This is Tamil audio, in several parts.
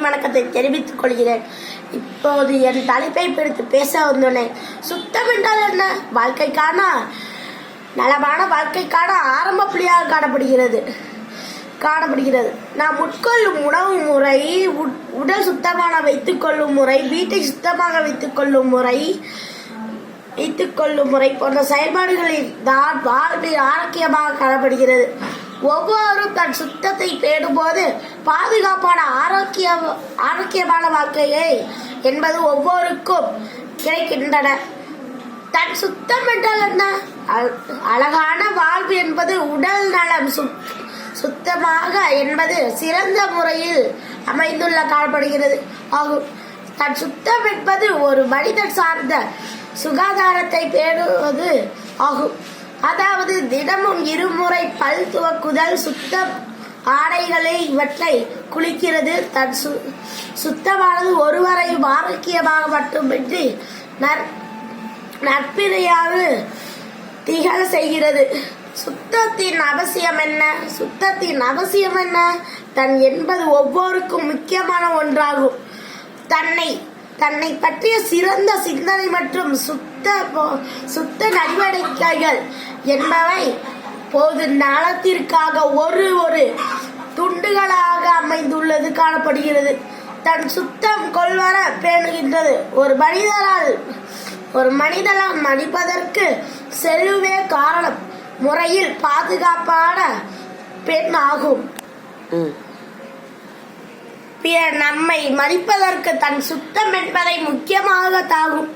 வணக்கத்தை தெரிவித்துக் கொள்கிறேன். இப்போது என் தலைப்பை பிடித்து பேச வந்துள்ளேன். சுத்தம் என்றால் என்ன? வாழ்க்கைக்கான நலமான வாழ்க்கைக்கான ஆரம்ப புள்ளியாக காணப்படுகிறது. நாம் உட்கொள்ளும் உணவு முறை, உடல் சுத்தமாக வைத்துக் கொள்ளும் முறை, வீட்டை சுத்தமாக வைத்துக் கொள்ளும் முறை போன்ற செயல்பாடுகளில் தான் வாழ்வில் ஆரோக்கியமாக காணப்படுகிறது. ஒவ்வொருவரும் தன் சுத்தத்தை பேணும் போது பாதுகாப்பான ஆரோக்கியமான வாழ்க்கையை என்பது ஒவ்வொருக்கும் கிடைக்கின்றன. தன் சுத்தம் என்றால் என்ன? அழகான வாழ்வு என்பது உடல் நலம் சுத்தமாக என்பது சிறந்த முறையில் அமைந்துள்ள காணப்படுகிறது ஆகும். தன் சுத்தம் என்பது ஒரு மனிதன் சார்ந்த சுகாதாரத்தை பேணுவது ஆகும். அதாவது தினமும் இருமுறை பல் துவக்குதல், சுத்தம் ஆடைகளை இவற்றை குளிக்கிறது. தன் சுத்தமானது ஒருவரையும் ஆரோக்கியமாக மட்டுமின்றி நற்பிறையாக திகழ செய்கிறது. சுத்தத்தின் அவசியம் என்ன? தன் என்பது ஒவ்வொருக்கும் முக்கியமான ஒன்றாகும். தன்னை பற்றிய சிறந்த சிந்தனை மற்றும் சுத்த நடவடிக்கைகள் என்பவை பொது நலத்திற்காக ஒரு துண்டுகளாக அமைந்துள்ளது காணப்படுகிறது. தன் சுத்தம் கொள்வர பேணுகின்றது. ஒரு மனிதனால் மதிப்பதற்கு செல்லுவே காரணம் முறையில் பாதுகாப்பான பெண் ஆகும். பிறர் நம்மை மதிப்பதற்கு தன் சுத்தம் என்பதை முக்கியமாக தாகும்.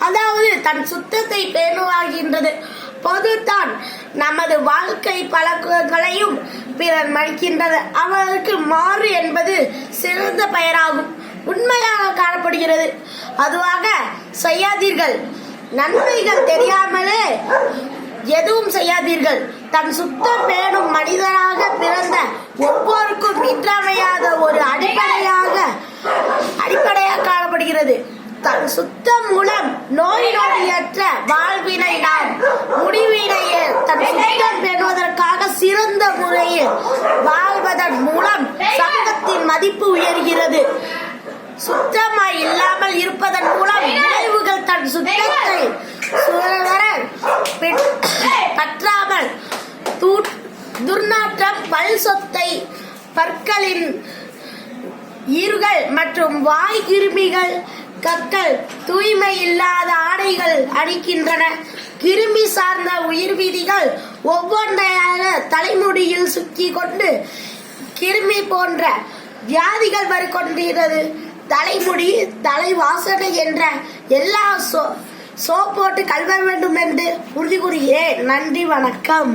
அதாவது தன் சுத்தத்தை பேணுவாகின்றது பொது தான் நமது வாழ்க்கை பழக்கங்களையும் பிறர் மதிக்கின்றது. அவருக்கு மாறு என்பது சிறந்த பெயராகும். உண்மையாக காணப்படுகிறது. அதுவாக செய்யாதீர்கள். நன்மைகள் தெரியாமலே எதுவும் செய்யாதீர்கள். தன் சுத்தம் பேணும் மனிதனாக பிறந்த ஒவ்வொருக்கும் இன்றியமையாத ஒரு அடிப்படையாக காணப்படுகிறது. தன் சுத்தம் மூலம் நோயற்ற வாழ்வினை நாம் முடிவினைய தன் சுத்தம் பேணுவதற்காக சிறந்த முறையில் வாழ்வதன் மூலம் சமூகத்தின் மதிப்பு உயர்கிறது. சுத்தமாய் இல்லாமல் இருப்பதன் மூலம் விளைவுகள் தன் சுத்தத்தை பற்றாமல் துர்நாற்றம், பல் சொத்தை, பற்களின் ஈறுகள் மற்றும் வாய் கிருமிகள், கற்கள், தூய்மை இல்லாத ஆடைகள் அணிக்கின்றன. கிருமி சார்ந்த உயிர் விதிகள் ஒவ்வொன்றையாக தலைமுடியில் சுற்றி கொண்டு கிருமி போன்ற வியாதிகள் வருகொண்டிருக்கிறது. தலைமுடி, தலை வாசனை என்ற எல்லா சோப் போட்டு கழுவ வேண்டும் என்று உறுதி கூறுகிறேன். நன்றி, வணக்கம்.